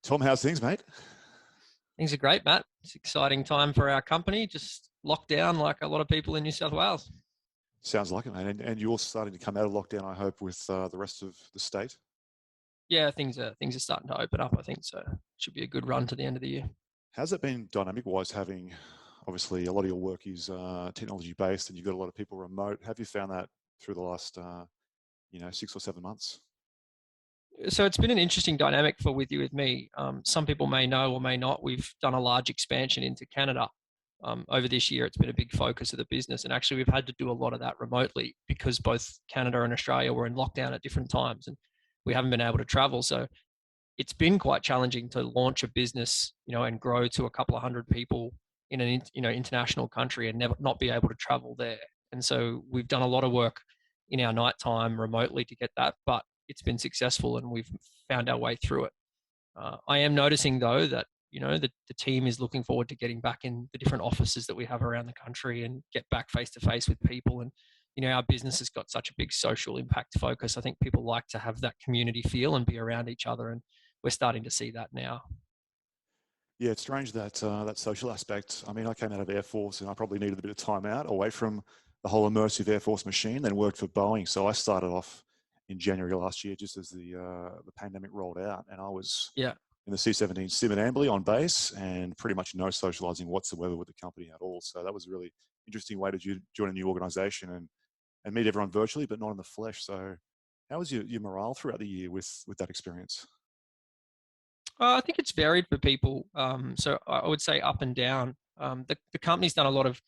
Tom, how's things, mate? Things are great, Matt. It's an exciting time for our company. Just locked down like a lot of people in New South Wales. Sounds like it, mate. And you're starting to come out of lockdown, I hope, with the rest of the state. Yeah, things are starting to open up, I think. So should be a good run to the end of the year. How's it been dynamic-wise, having obviously a lot of your work is technology-based, and you've got a lot of people remote. Have you found that through the last 6 or 7 months? So it's been an interesting dynamic for With You With Me. Some people may know or may not. We've done a large expansion into Canada over this year. It's been a big focus of the business, and actually we've had to do a lot of that remotely because both Canada and Australia were in lockdown at different times, and we haven't been able to travel. So it's been quite challenging to launch a business, and grow to a couple of hundred people in an international country and never not be able to travel there. And so we've done a lot of work in our nighttime remotely to get that, but it's been successful and we've found our way through it. I am noticing though that the team is looking forward to getting back in the different offices that we have around the country and get back face to face with people. And our business has got such a big social impact focus. I think people like to have that community feel and be around each other, and we're starting to see that now. Yeah, it's strange that that social aspect. I mean, I came out of Air Force and I probably needed a bit of time out away from the whole immersive Air Force machine, then worked for Boeing. So I started off in January last year, just as the pandemic rolled out, and I was Yeah. in the C-17 Sim and Amberley on base, and pretty much no socializing whatsoever with the company at all. So that was a really interesting way to join a new organization and meet everyone virtually, but not in the flesh. So how was your morale throughout the year with that experience? I think it's varied for people. So I would say up and down. The company's done a lot of,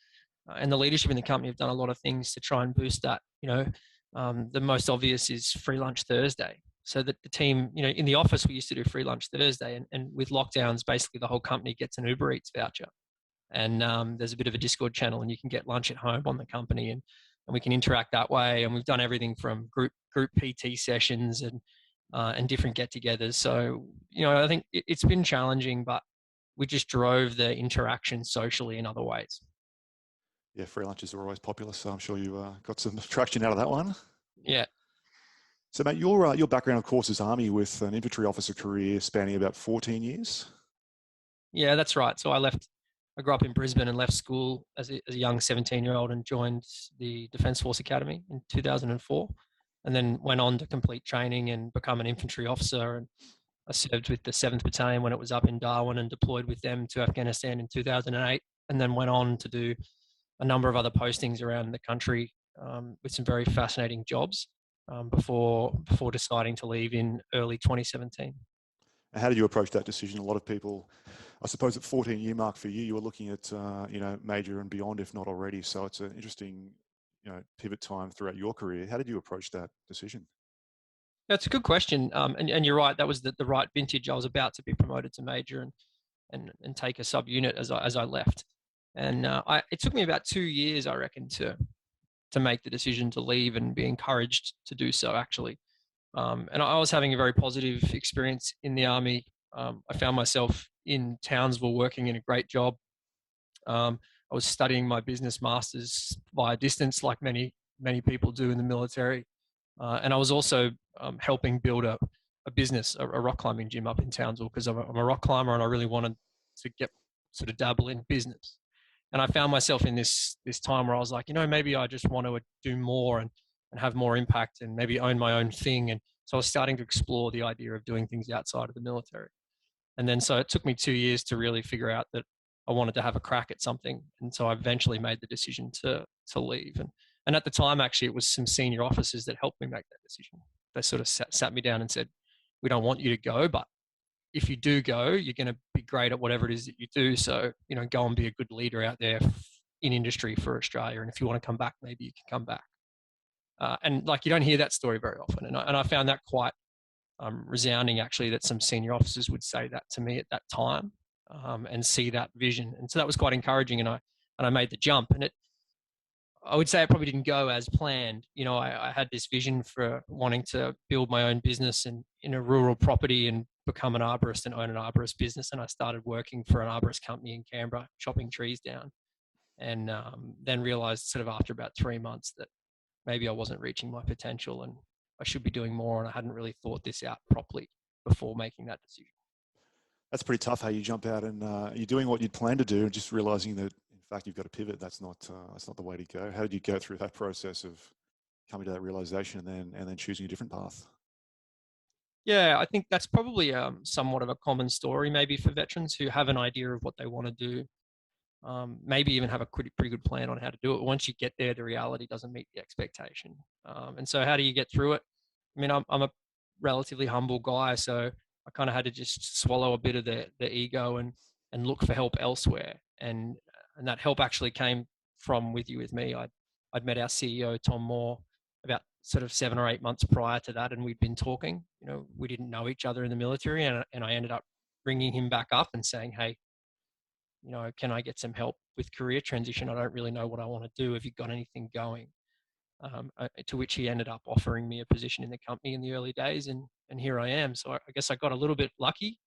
and the leadership in the company have done a lot of things to try and boost that. The most obvious is free lunch Thursday. So that the team, in the office, we used to do free lunch Thursday, and with lockdowns, basically the whole company gets an Uber Eats voucher. And there's a bit of a Discord channel, and you can get lunch at home on the company, and we can interact that way. And we've done everything from group PT sessions and different get-togethers. So I think it's been challenging, but we just drove the interaction socially in other ways. Yeah, free lunches are always popular, so I'm sure you got some traction out of that one. Yeah. So, mate, your background, of course, is Army with an infantry officer career spanning about 14 years. Yeah, that's right. So I grew up in Brisbane and left school as a young 17-year-old and joined the Defence Force Academy in 2004, and then went on to complete training and become an infantry officer. And I served with the 7th Battalion when it was up in Darwin and deployed with them to Afghanistan in 2008, and then went on to do a number of other postings around the country with some very fascinating jobs before deciding to leave in early 2017. And how did you approach that decision? A lot of people, I suppose, at 14-year mark for you, you were looking at major and beyond, if not already. So it's an interesting pivot time throughout your career. How did you approach that decision? That's a good question, and you're right. That was the right vintage. I was about to be promoted to major and take a subunit as I left, and it took me about 2 years, I reckon, to make the decision to leave and be encouraged to do so, actually. And I was having a very positive experience in the Army. I found myself in Townsville working in a great job. I was studying my business masters via distance, like many people do in the military. And I was also helping build a business, a rock climbing gym up in Townsville, because I'm a rock climber and I really wanted to get sort of dabble in business. And I found myself in this time where I was like, maybe I just want to do more and have more impact and maybe own my own thing. And so I was starting to explore the idea of doing things outside of the military. And then so it took me 2 years to really figure out that I wanted to have a crack at something. And so I eventually made the decision to leave. And at the time, actually, it was some senior officers that helped me make that decision. They sort of sat me down and said, we don't want you to go, but if you do go, you're going to be great at whatever it is that you do. So, go and be a good leader out there in industry for Australia. And if you want to come back, maybe you can come back. And you don't hear that story very often. And I found that quite resounding, actually, that some senior officers would say that to me at that time and see that vision. And so that was quite encouraging. And I made the jump. And I would say it probably didn't go as planned. I had this vision for wanting to build my own business in a rural property and become an arborist and own an arborist business. And I started working for an arborist company in Canberra, chopping trees down. And then realized sort of after about 3 months that maybe I wasn't reaching my potential and I should be doing more. And I hadn't really thought this out properly before making that decision. That's pretty tough. How you jump out and you're doing what you'd planned to do, and just realizing that in fact you've got to pivot. That's not the way to go. How did you go through that process of coming to that realization and then choosing a different path? Yeah, I think that's probably somewhat of a common story, maybe for veterans who have an idea of what they want to do, maybe even have a pretty good plan on how to do it. Once you get there, the reality doesn't meet the expectation. And so, how do you get through it? I mean, I'm a relatively humble guy, so I kind of had to just swallow a bit of the ego and look for help elsewhere. And that help actually came from With You With Me. I'd met our CEO Tom Moore about sort of 7 or 8 months prior to that, and we'd been talking. You know, we didn't know each other in the military, and I ended up bringing him back up and saying, "Hey, you know, can I get some help with career transition? I don't really know what I want to do. Have you got anything going?" To which he ended up offering me a position in the company in the early days, and here I am. So I guess I got a little bit lucky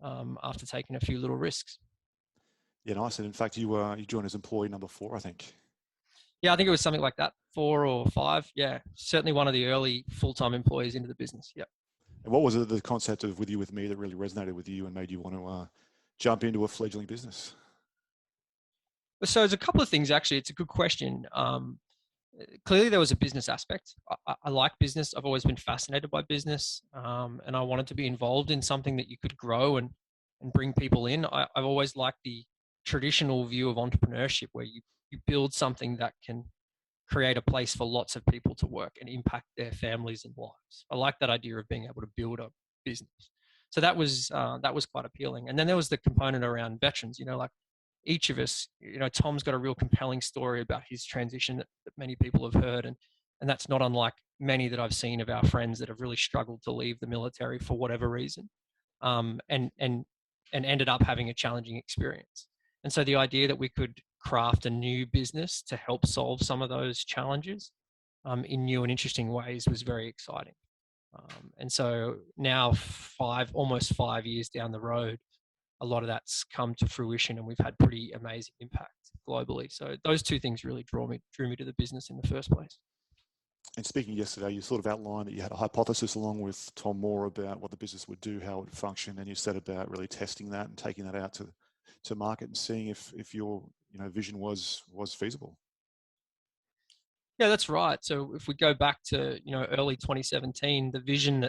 after taking a few little risks. Yeah, nice. And in fact, you joined as employee number 4, I think. Yeah, I think it was something like that, 4 or 5. Yeah, certainly one of the early full-time employees into the business. Yeah. And what was it, the concept of With You With Me, that really resonated with you and made you want to jump into a fledgling business? So there's a couple of things actually. It's a good question. Clearly, there was a business aspect. I like business. I've always been fascinated by business, and I wanted to be involved in something that you could grow and bring people in. I've always liked the traditional view of entrepreneurship, where you build something that can create a place for lots of people to work and impact their families and lives. I like that idea of being able to build a business. So that was quite appealing. And then there was the component around veterans. You know, like each of us, you know, Tom's got a real compelling story about his transition that many people have heard, and that's not unlike many that I've seen of our friends that have really struggled to leave the military for whatever reason, um, and and and ended up having a challenging experience. And so the idea that we could craft a new business to help solve some of those challenges in new and interesting ways was very exciting. And so now, almost 5 years down the road, a lot of that's come to fruition, and we've had pretty amazing impact globally. So those two things really drew me to the business in the first place. And speaking yesterday, you sort of outlined that you had a hypothesis along with Tom Moore about what the business would do, how it would function, and you said about really testing that and taking that out to market and seeing if your vision was feasible. Yeah, that's right. So if we go back to early 2017, the vision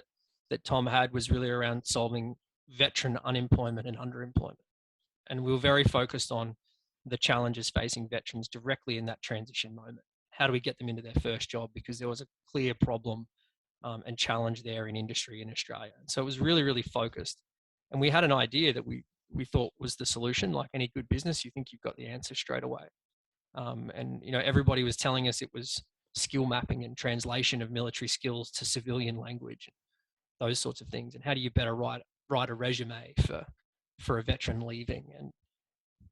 that Tom had was really around solving veteran unemployment and underemployment, and we were very focused on the challenges facing veterans directly in that transition moment. How do we get them into their first job? Because there was a clear problem and challenge there in industry in Australia. And so it was really, really focused. And we had an idea that we thought was the solution. Like any good business, you think you've got the answer straight away. And everybody was telling us it was skill mapping and translation of military skills to civilian language, those sorts of things. And how do you better write a resume for a veteran leaving? And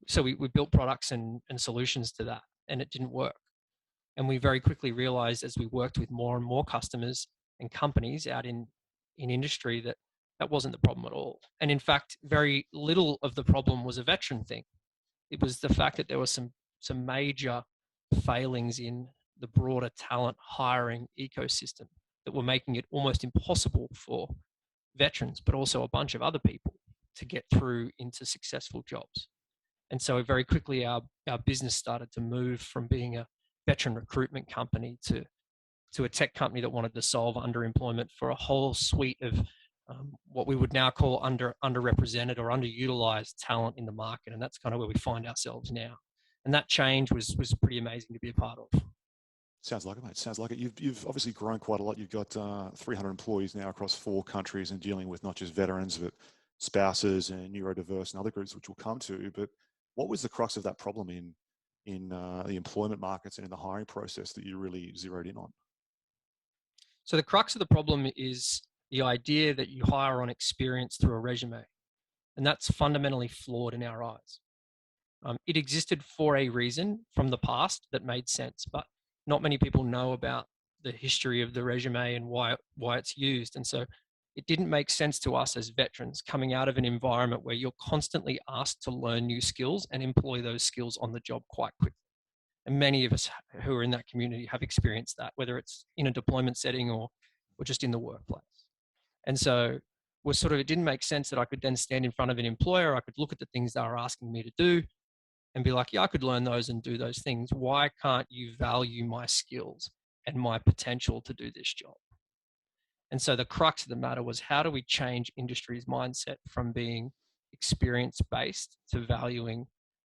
so we built products and solutions to that, and it didn't work. And we very quickly realized as we worked with more and more customers and companies out in industry that that wasn't the problem at all. And in fact, very little of the problem was a veteran thing. It was the fact that there was some major failings in the broader talent hiring ecosystem that were making it almost impossible for veterans, but also a bunch of other people to get through into successful jobs. And so very quickly our business started to move from being a veteran recruitment company to a tech company that wanted to solve underemployment for a whole suite of what we would now call underrepresented or underutilized talent in the market. And that's kind of where we find ourselves now. And that change was pretty amazing to be a part of. Sounds like it, mate. Sounds like it. You've obviously grown quite a lot. You've got 300 employees now across 4 countries and dealing with not just veterans, but spouses and neurodiverse and other groups, which we'll come to. But what was the crux of that problem in the employment markets and in the hiring process that you really zeroed in on? So the crux of the problem is the idea that you hire on experience through a resume. And that's fundamentally flawed in our eyes. It existed for a reason from the past that made sense, but not many people know about the history of the resume and why it's used. And so it didn't make sense to us as veterans coming out of an environment where you're constantly asked to learn new skills and employ those skills on the job quite quickly. And many of us who are in that community have experienced that, whether it's in a deployment setting or just in the workplace. And so was sort of, it didn't make sense that I could then stand in front of an employer. I could look at the things they were asking me to do and be like, yeah, I could learn those and do those things. Why can't you value my skills and my potential to do this job? And so the crux of the matter was, how do we change industry's mindset from being experience-based to valuing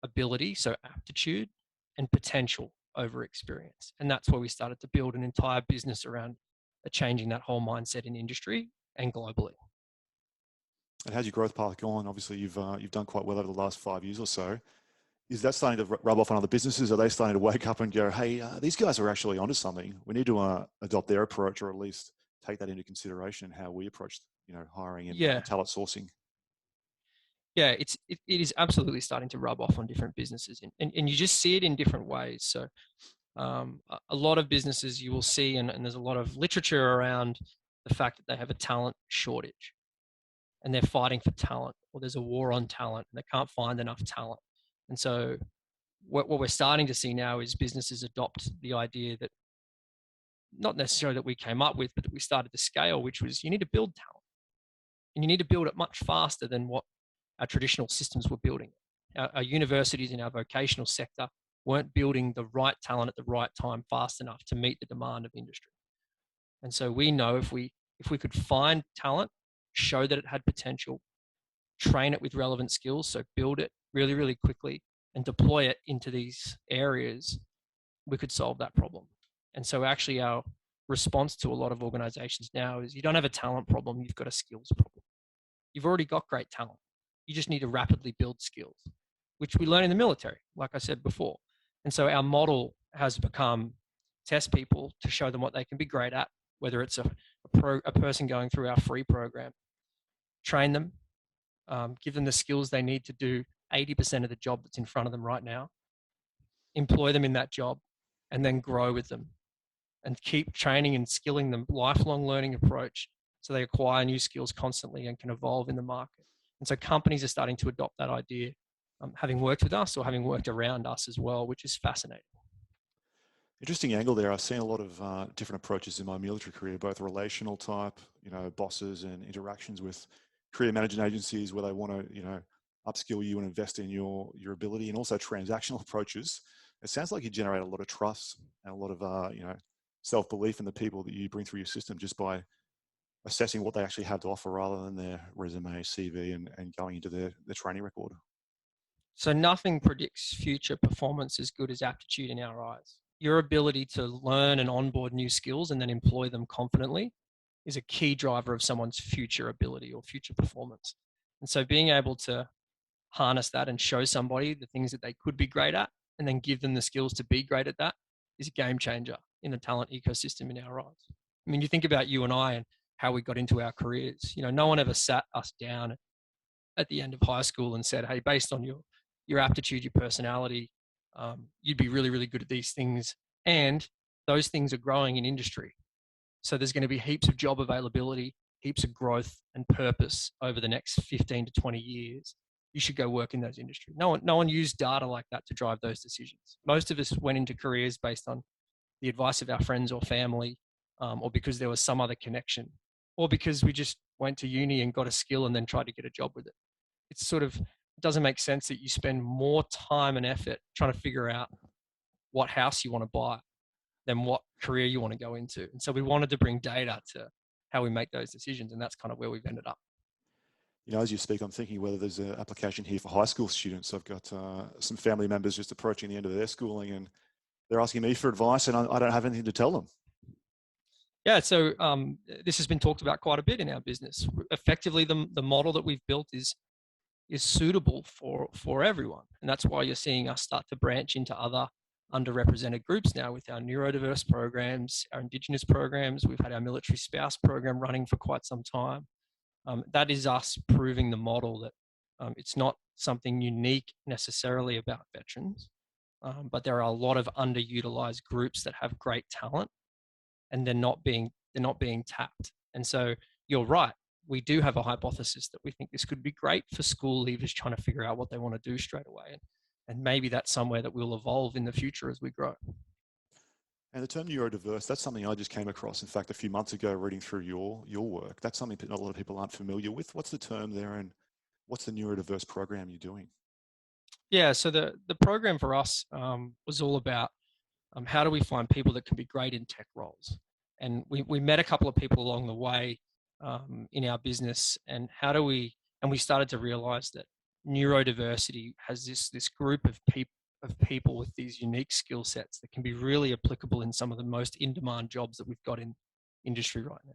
ability, so aptitude, and potential over experience? And that's where we started to build an entire business around changing that whole mindset in industry and globally. And how's your growth path gone? Obviously, you've done quite well over the last 5 years or so. Is that starting to rub off on other businesses? Are they starting to wake up and go, hey, these guys are actually onto something. We need to adopt their approach, or at least take that into consideration in how we approach, hiring and talent sourcing? Yeah, it is absolutely starting to rub off on different businesses, and you just see it in different ways. So a lot of businesses you will see, and there's a lot of literature around the fact that they have a talent shortage and they're fighting for talent, or there's a war on talent and they can't find enough talent. And so what we're starting to see now is businesses adopt the idea that, not necessarily that we came up with, but that we started to scale, which was, you need to build talent, and you need to build it much faster than what our traditional systems were building. Our universities in our vocational sector weren't building the right talent at the right time fast enough to meet the demand of industry. And so we know if we could find talent, show that it had potential, train it with relevant skills, so build it really, really quickly and deploy it into these areas, we could solve that problem. And so actually our response to a lot of organizations now is, you don't have a talent problem, you've got a skills problem. You've already got great talent. You just need to rapidly build skills, which we learn in the military, like I said before. And so our model has become test people to show them what they can be great at, whether it's a person going through our free program, train them, give them the skills they need to do 80% of the job that's in front of them right now, employ them in that job, and then grow with them and keep training and skilling them, lifelong learning approach, so they acquire new skills constantly and can evolve in the market. And so companies are starting to adopt that idea, having worked with us or having worked around us as well, which is fascinating. Interesting angle there. I've seen a lot of different approaches in my military career, both relational type, bosses, and interactions with career management agencies where they want to, upskill you and invest in your ability, and also transactional approaches. It sounds like you generate a lot of trust and a lot of, self-belief in the people that you bring through your system just by assessing what they actually have to offer rather than their resume, CV, and going into their training record. So nothing predicts future performance as good as aptitude in our eyes. Your ability to learn and onboard new skills and then employ them confidently is a key driver of someone's future ability or future performance. And so being able to harness that and show somebody the things that they could be great at and then give them the skills to be great at that is a game changer in the talent ecosystem in our eyes. I mean, you think about you and I and how we got into our careers. No one ever sat us down at the end of high school and said, hey, based on your aptitude, your personality, you'd be really, really good at these things. And those things are growing in industry. So there's going to be heaps of job availability, heaps of growth and purpose over the next 15 to 20 years. You should go work in those industries. No one used data like that to drive those decisions. Most of us went into careers based on the advice of our friends or family, or because there was some other connection, or because we just went to uni and got a skill and then tried to get a job with it. It doesn't make sense that you spend more time and effort trying to figure out what house you want to buy than what career you want to go into. And so we wanted to bring data to how we make those decisions. And that's kind of where we've ended up. As you speak, I'm thinking whether there's an application here for high school students. I've got some family members just approaching the end of their schooling, and they're asking me for advice, and I don't have anything to tell them. Yeah, so this has been talked about quite a bit in our business. Effectively, the model that we've built is suitable for everyone. And that's why you're seeing us start to branch into other underrepresented groups now with our neurodiverse programs, our indigenous programs. We've had our military spouse program running for quite some time. That is us proving the model that it's not something unique necessarily about veterans, but there are a lot of underutilized groups that have great talent, and they're not being tapped. And so you're right. We do have a hypothesis that we think this could be great for school leavers trying to figure out what they want to do straight away. And maybe that's somewhere that we'll evolve in the future as we grow. And the term neurodiverse, that's something I just came across, in fact, a few months ago reading through your work. That's something that a lot of people aren't familiar with. What's the term there, and what's the neurodiverse program you're doing? Yeah, so the program for us was all about how do we find people that can be great in tech roles? And we met a couple of people along the way in our business, and we started to realize that neurodiversity has this group of people with these unique skill sets that can be really applicable in some of the most in-demand jobs that we've got in industry right now.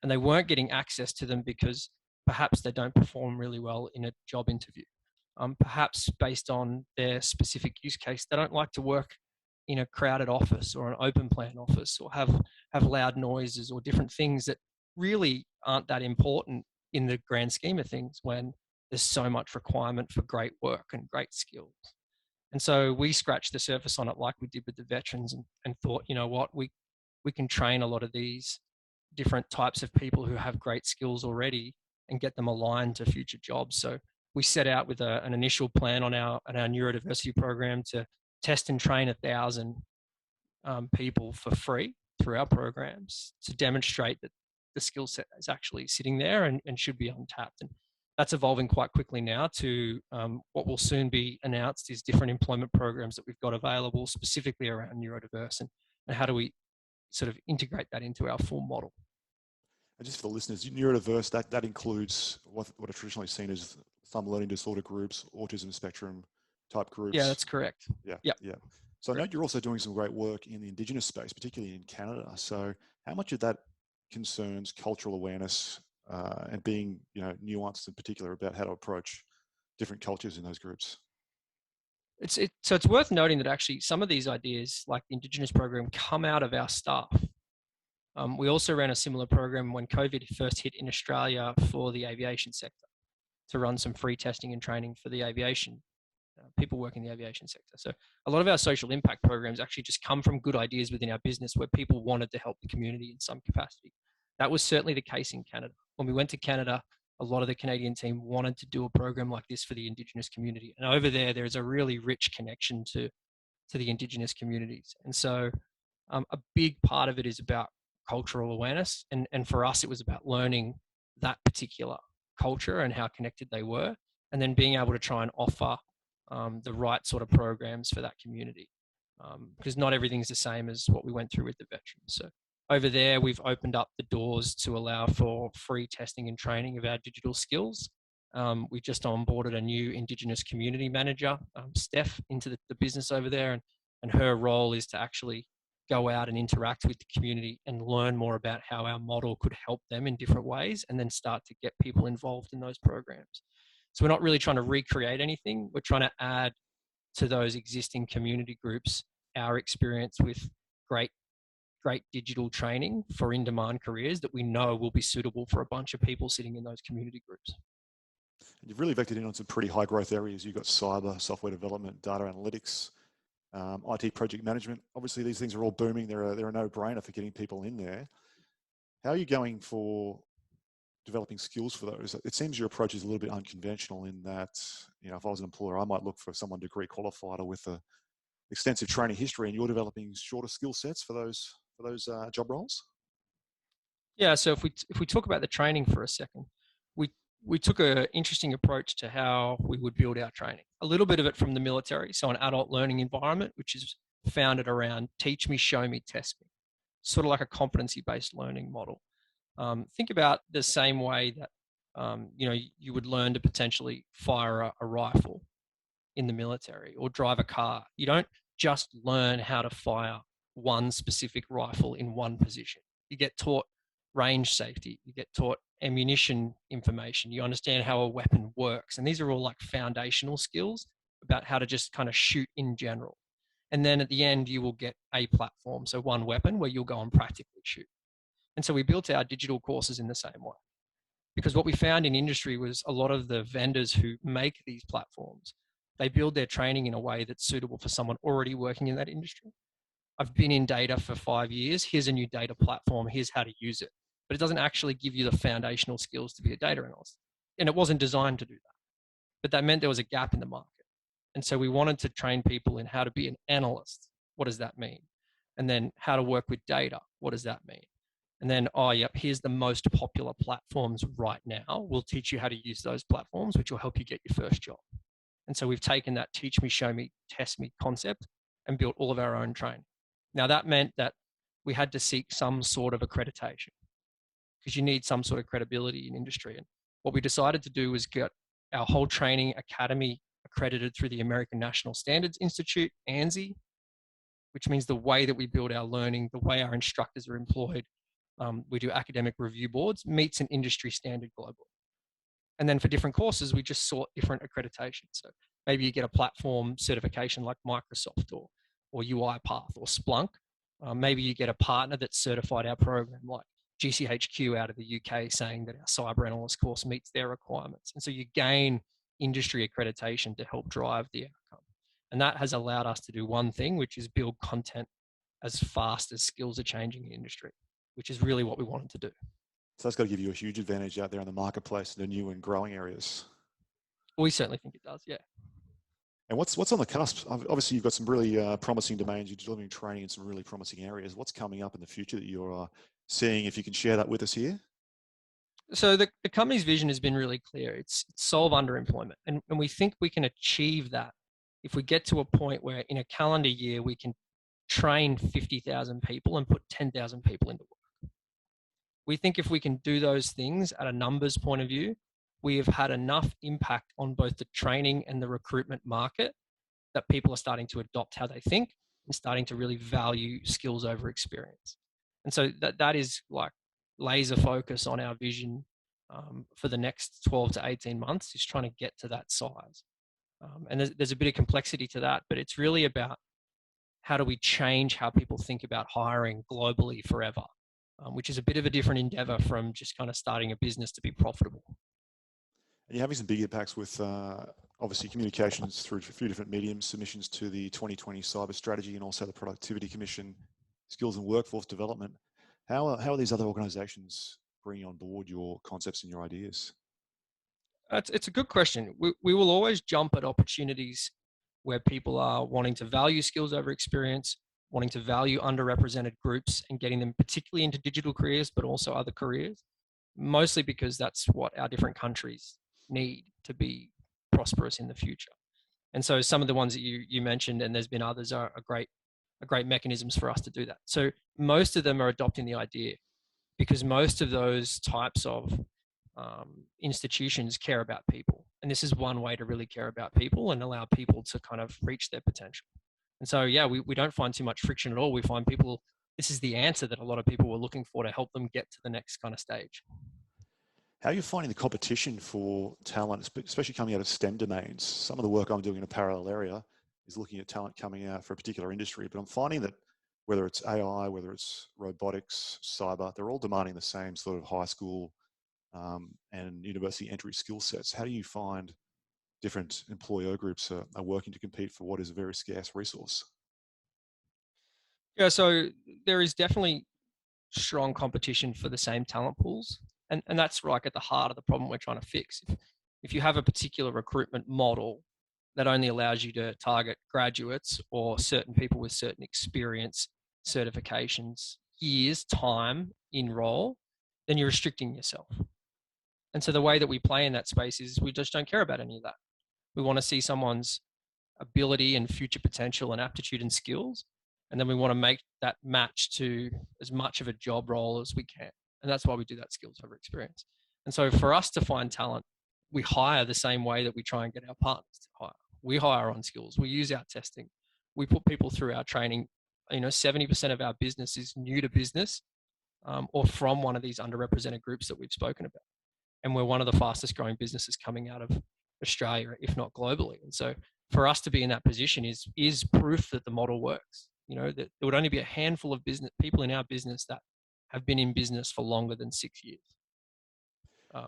And they weren't getting access to them because perhaps they don't perform really well in a job interview. Perhaps based on their specific use case, they don't like to work in a crowded office or an open plan office, or have loud noises or different things that really aren't that important in the grand scheme of things when there's so much requirement for great work and great skills. And so we scratched the surface on it like we did with the veterans, and thought, you know what, we can train a lot of these different types of people who have great skills already and get them aligned to future jobs. So we set out with an initial plan on our neurodiversity program to test and train 1,000 people for free through our programs to demonstrate that the skill set is actually sitting there and should be untapped. And that's evolving quite quickly now to what will soon be announced is different employment programs that we've got available specifically around neurodiverse, and how do we sort of integrate that into our full model. And just for the listeners, neurodiverse, that includes what are traditionally seen as some learning disorder groups, autism spectrum type groups. Yeah, that's correct. Yeah, Yep. yeah. So I know you're also doing some great work in the indigenous space, particularly in Canada. So how much of that concerns cultural awareness and being, nuanced in particular about how to approach different cultures in those groups? So it's worth noting that actually some of these ideas, like the Indigenous program, come out of our staff. We also ran a similar program when COVID first hit in Australia for the aviation sector, to run some free testing and training for the aviation people working in the aviation sector. So a lot of our social impact programs actually just come from good ideas within our business where people wanted to help the community in some capacity. That was certainly the case in Canada. When we went to Canada, a lot of the Canadian team wanted to do a program like this for the Indigenous community. And over there is a really rich connection to the Indigenous communities. And so a big part of it is about cultural awareness. And for us, it was about learning that particular culture and how connected they were, and then being able to try and offer the right sort of programs for that community, because not everything's the same as what we went through with the veterans. So over there, we've opened up the doors to allow for free testing and training of our digital skills. We just onboarded a new Indigenous community manager, Steph, into the business over there, and her role is to actually go out and interact with the community and learn more about how our model could help them in different ways, and then start to get people involved in those programs. So we're not really trying to recreate anything. We're trying to add to those existing community groups our experience with great digital training for in-demand careers that we know will be suitable for a bunch of people sitting in those community groups. And you've really vectored in on some pretty high growth areas. You've got cyber, software development, data analytics, IT project management. Obviously, these things are all booming. They're a no-brainer for getting people in there. How are you going for developing skills for those? It seems your approach is a little bit unconventional in that, if I was an employer, I might look for someone degree qualified or with a extensive training history, and you're developing shorter skill sets for those job roles. Yeah. So if we talk about the training for a second, we took an interesting approach to how we would build our training. A little bit of it from the military, so an adult learning environment, which is founded around teach me, show me, test me, sort of like a competency-based learning model. Think about the same way that you would learn to potentially fire a rifle in the military or drive a car. You don't just learn how to fire one specific rifle in one position. You get taught range safety, you get taught ammunition information, you understand how a weapon works. And these are all like foundational skills about how to just kind of shoot in general. And then at the end, you will get a platform, so one weapon where you'll go and practically shoot. And so we built our digital courses in the same way, because what we found in industry was a lot of the vendors who make these platforms, they build their training in a way that's suitable for someone already working in that industry. I've been in data for 5 years. Here's a new data platform. Here's how to use it. But it doesn't actually give you the foundational skills to be a data analyst. And it wasn't designed to do that. But that meant there was a gap in the market. And so we wanted to train people in how to be an analyst. What does that mean? And then how to work with data. What does that mean? And then, oh, yep, here's the most popular platforms right now. We'll teach you how to use those platforms, which will help you get your first job. And so we've taken that teach me, show me, test me concept and built all of our own training. Now, that meant that we had to seek some sort of accreditation because you need some sort of credibility in industry. And what we decided to do was get our whole training academy accredited through the American National Standards Institute, ANSI, which means the way that we build our learning, the way our instructors are employed, we do academic review boards, meets an industry standard globally. And then for different courses, we just sought different accreditations. So maybe you get a platform certification like Microsoft or UiPath or Splunk. Maybe you get a partner that's certified our program like GCHQ out of the UK saying that our cyber analyst course meets their requirements. And so you gain industry accreditation to help drive the outcome. And that has allowed us to do one thing, which is build content as fast as skills are changing in industry, which is really what we wanted to do. So that's got to give you a huge advantage out there in the marketplace in the new and growing areas. We certainly think it does, yeah. And what's on the cusp? Obviously, you've got some really promising domains. You're delivering training in some really promising areas. What's coming up in the future that you're seeing, if you can share that with us here? So the company's vision has been really clear. It's solve underemployment. And we think we can achieve that if we get to a point where in a calendar year, we can train 50,000 people and put 10,000 people into work. We think if we can do those things at a numbers point of view, we have had enough impact on both the training and the recruitment market that people are starting to adopt how they think and starting to really value skills over experience. And so that is like laser focus on our vision for the next 12 to 18 months is trying to get to that size. And there's a bit of complexity to that, but it's really about how do we change how people think about hiring globally forever, which is a bit of a different endeavor from just kind of starting a business to be profitable. And you're having some big impacts with obviously communications through a few different mediums, submissions to the 2020 Cyber Strategy and also the Productivity Commission, Skills and Workforce Development. How are these other organisations bringing on board your concepts and your ideas? It's a good question. We will always jump at opportunities where people are wanting to value skills over experience, wanting to value underrepresented groups and getting them particularly into digital careers, but also other careers, mostly because that's what our different countries need to be prosperous in the future. And so some of the ones that you mentioned, and there's been others, are great mechanisms for us to do that. So most of them are adopting the idea because most of those types of institutions care about people. And this is one way to really care about people and allow people to kind of reach their potential. And so, yeah, we don't find too much friction at all. We find people, this is the answer that a lot of people were looking for to help them get to the next kind of stage. How are you finding the competition for talent, especially coming out of STEM domains? Some of the work I'm doing in a parallel area is looking at talent coming out for a particular industry, but I'm finding that whether it's AI, whether it's robotics, cyber, they're all demanding the same sort of high school and university entry skill sets. How do you find different employer groups are working to compete for what is a very scarce resource? Yeah, so there is definitely strong competition for the same talent pools. And that's like at the heart of the problem we're trying to fix. If you have a particular recruitment model that only allows you to target graduates or certain people with certain experience, certifications, years, time in role, then you're restricting yourself. And so the way that we play in that space is we just don't care about any of that. We want to see someone's ability and future potential and aptitude and skills. And then we want to make that match to as much of a job role as we can. And that's why we do that skills over experience. And so for us to find talent, we hire the same way that we try and get our partners to hire. We hire on skills. We use our testing. We put people through our training. 70% of our business is new to business or from one of these underrepresented groups that we've spoken about. And we're one of the fastest growing businesses coming out of Australia, if not globally. And so for us to be in that position is proof that the model works. That there would only be a handful of business people in our business that have been in business for longer than 6 years,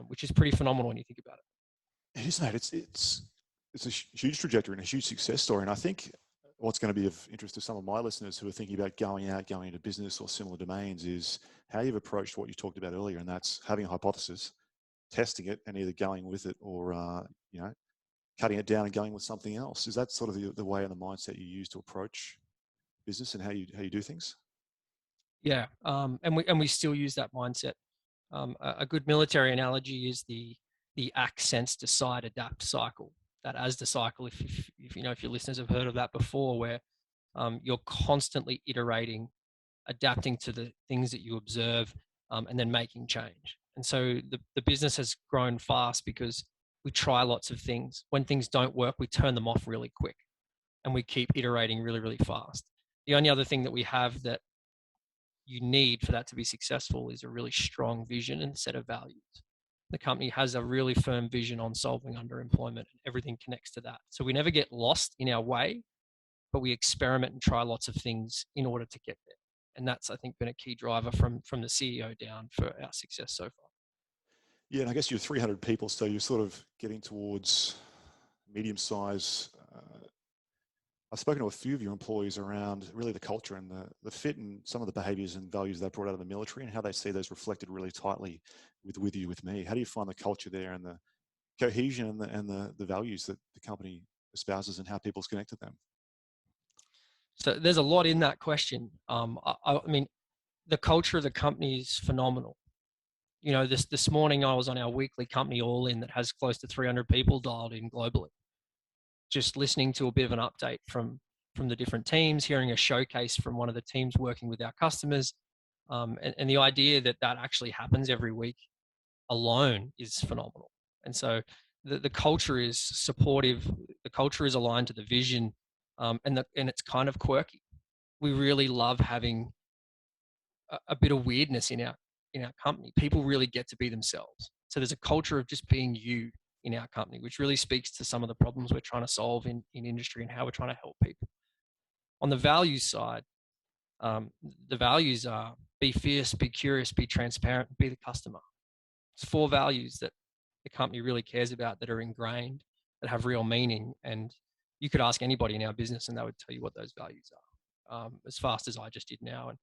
which is pretty phenomenal when you think about it. It is, mate. It's a huge trajectory and a huge success story. And I think what's going to be of interest to some of my listeners who are thinking about going into business or similar domains is how you've approached what you talked about earlier, and that's having a hypothesis, testing it, and either going with it or cutting it down and going with something else. Is that sort of the way and the mindset you use to approach business and how you do things? Yeah, and we still use that mindset. A good military analogy is the act, sense, decide, adapt cycle. That as the cycle, if you know, if your listeners have heard of that before, where you're constantly iterating, adapting to the things that you observe, and then making change. And so the business has grown fast because we try lots of things. When things don't work, we turn them off really quick, and we keep iterating really, really fast. The only other thing that we have that you need for that to be successful is a really strong vision and set of values. The company has a really firm vision on solving underemployment, and everything connects to that. So we never get lost in our way, but we experiment and try lots of things in order to get there. And that's, I think, been a key driver from the CEO down for our success so far. Yeah, and I guess you're 300 people, so you're sort of getting towards medium size. I've spoken to a few of your employees around really the culture and the fit and some of the behaviors and values they brought out of the military and how they see those reflected really tightly with you, with me. How do you find the culture there and the cohesion and the values that the company espouses and how people's connect to them? So there's a lot in that question. I mean, the culture of the company is phenomenal. You know, this morning I was on our weekly company all in that has close to 300 people dialed in globally. Just listening to a bit of an update from the different teams, hearing a showcase from one of the teams working with our customers, and the idea that that actually happens every week alone is phenomenal. And so the culture is supportive. The culture is aligned to the vision, and it's kind of quirky. We really love having a bit of weirdness in our company. People really get to be themselves. So there's a culture of just being you in our company, which really speaks to some of the problems we're trying to solve in industry and how we're trying to help people. On the values side, the values are be fierce, be curious, be transparent, be the customer. It's four values that the company really cares about, that are ingrained, that have real meaning. And you could ask anybody in our business and they would tell you what those values are, as fast as I just did now. And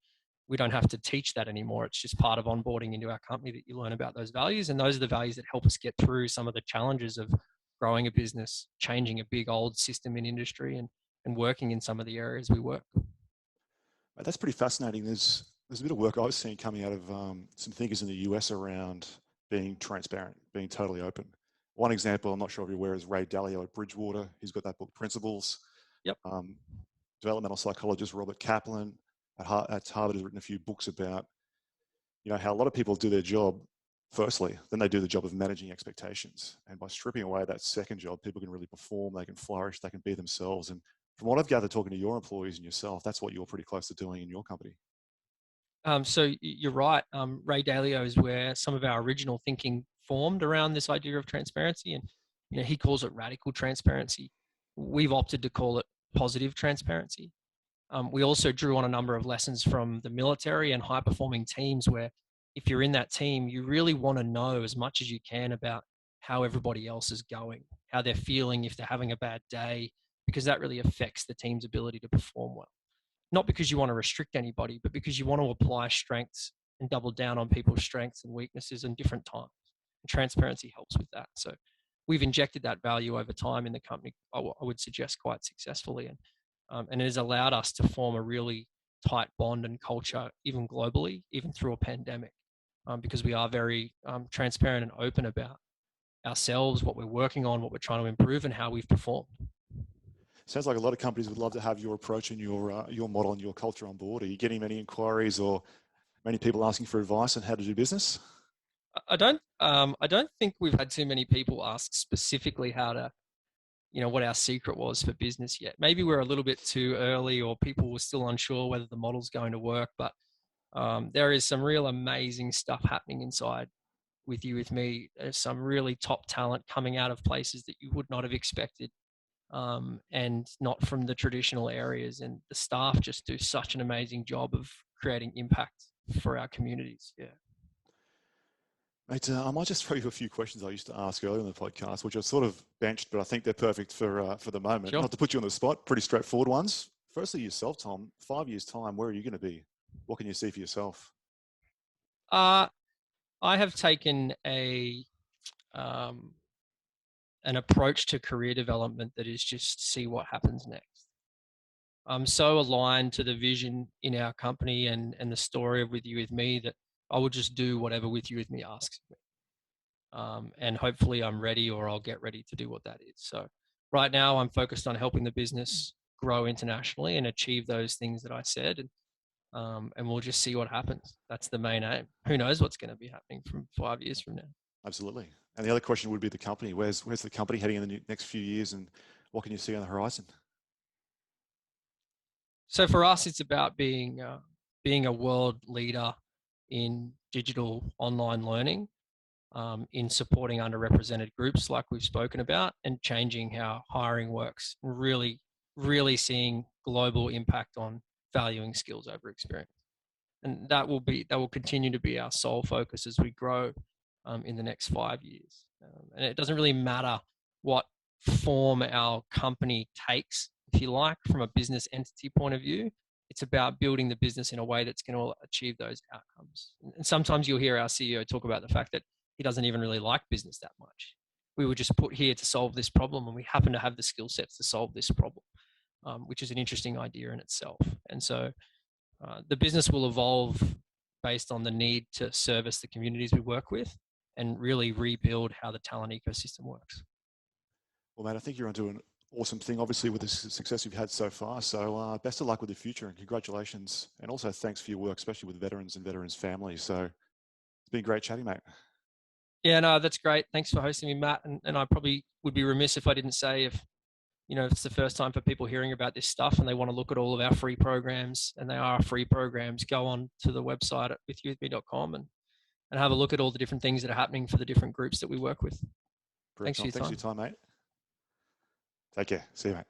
we don't have to teach that anymore. It's just part of onboarding into our company that you learn about those values. And those are the values that help us get through some of the challenges of growing a business, changing a big old system in industry, and working in some of the areas we work. That's pretty fascinating. There's a bit of work I was seeing coming out of some thinkers in the US around being transparent, being totally open. One example, I'm not sure if you're aware, is Ray Dalio at Bridgewater. He's got that book, Principles. Yep. Developmental psychologist Robert Kaplan at Harvard has written a few books about, how a lot of people do their job firstly, then they do the job of managing expectations. And by stripping away that second job, people can really perform, they can flourish, they can be themselves. And from what I've gathered talking to your employees and yourself, that's what you're pretty close to doing in your company. So you're right. Ray Dalio is where some of our original thinking formed around this idea of transparency, and he calls it radical transparency. We've opted to call it positive transparency. We also drew on a number of lessons from the military and high-performing teams, where if you're in that team, you really want to know as much as you can about how everybody else is going, how they're feeling, if they're having a bad day, because that really affects the team's ability to perform well. Not because you want to restrict anybody, but because you want to apply strengths and double down on people's strengths and weaknesses in different times. And transparency helps with that. So we've injected that value over time in the company, I would suggest quite successfully. And it has allowed us to form a really tight bond and culture, even globally, even through a pandemic, because we are very transparent and open about ourselves, what we're working on, what we're trying to improve, and how we've performed. Sounds like a lot of companies would love to have your approach and your model and your culture on board. Are you getting many inquiries or many people asking for advice on how to do business? I don't think we've had too many people ask specifically how to, what our secret was for business yet. Maybe we're a little bit too early, or people were still unsure whether the model's going to work. But there is some real amazing stuff happening inside With You With Me. There's some really top talent coming out of places that you would not have expected. And not from the traditional areas. And the staff just do such an amazing job of creating impact for our communities. Yeah. Mate, I might just throw you a few questions I used to ask earlier in the podcast, which I've sort of benched, but I think they're perfect for the moment. Sure. Not to put you on the spot, pretty straightforward ones. Firstly, yourself, Tom, 5 years' time, where are you going to be? What can you see for yourself? I have taken an approach to career development that is just see what happens next. I'm so aligned to the vision in our company and the story of With You With Me that I will just do whatever With You With Me asks me. And hopefully I'm ready, or I'll get ready to do what that is. So right now I'm focused on helping the business grow internationally and achieve those things that I said. And we'll just see what happens. That's the main aim. Who knows what's going to be happening from 5 years from now? Absolutely. And the other question would be the company. Where's the company heading in the next few years, and what can you see on the horizon? So for us, it's about being a world leader in digital online learning, in supporting underrepresented groups like we've spoken about, and changing how hiring works. Really, really seeing global impact on valuing skills over experience. And that will continue to be our sole focus as we grow in the next 5 years. And it doesn't really matter what form our company takes, if you like, from a business entity point of view. It's about building the business in a way that's going to achieve those outcomes. And sometimes you'll hear our CEO talk about the fact that he doesn't even really like business that much. We were just put here to solve this problem, and we happen to have the skill sets to solve this problem, which is an interesting idea in itself. And so the business will evolve based on the need to service the communities we work with and really rebuild how the talent ecosystem works. Well, mate, I think you're onto an awesome thing, obviously, with the success you've had so far. So best of luck with the future, and congratulations. And also thanks for your work, especially with veterans and veterans' families. So it's been great chatting, mate. Yeah, no, that's great. Thanks for hosting me, Matt. And I probably would be remiss if I didn't say, if it's the first time for people hearing about this stuff and they want to look at all of our free programs, and they are free programs, go on to the website at withyouwithme.com and have a look at all the different things that are happening for the different groups that we work with. Thanks for your time, mate. Take care. See you, mate.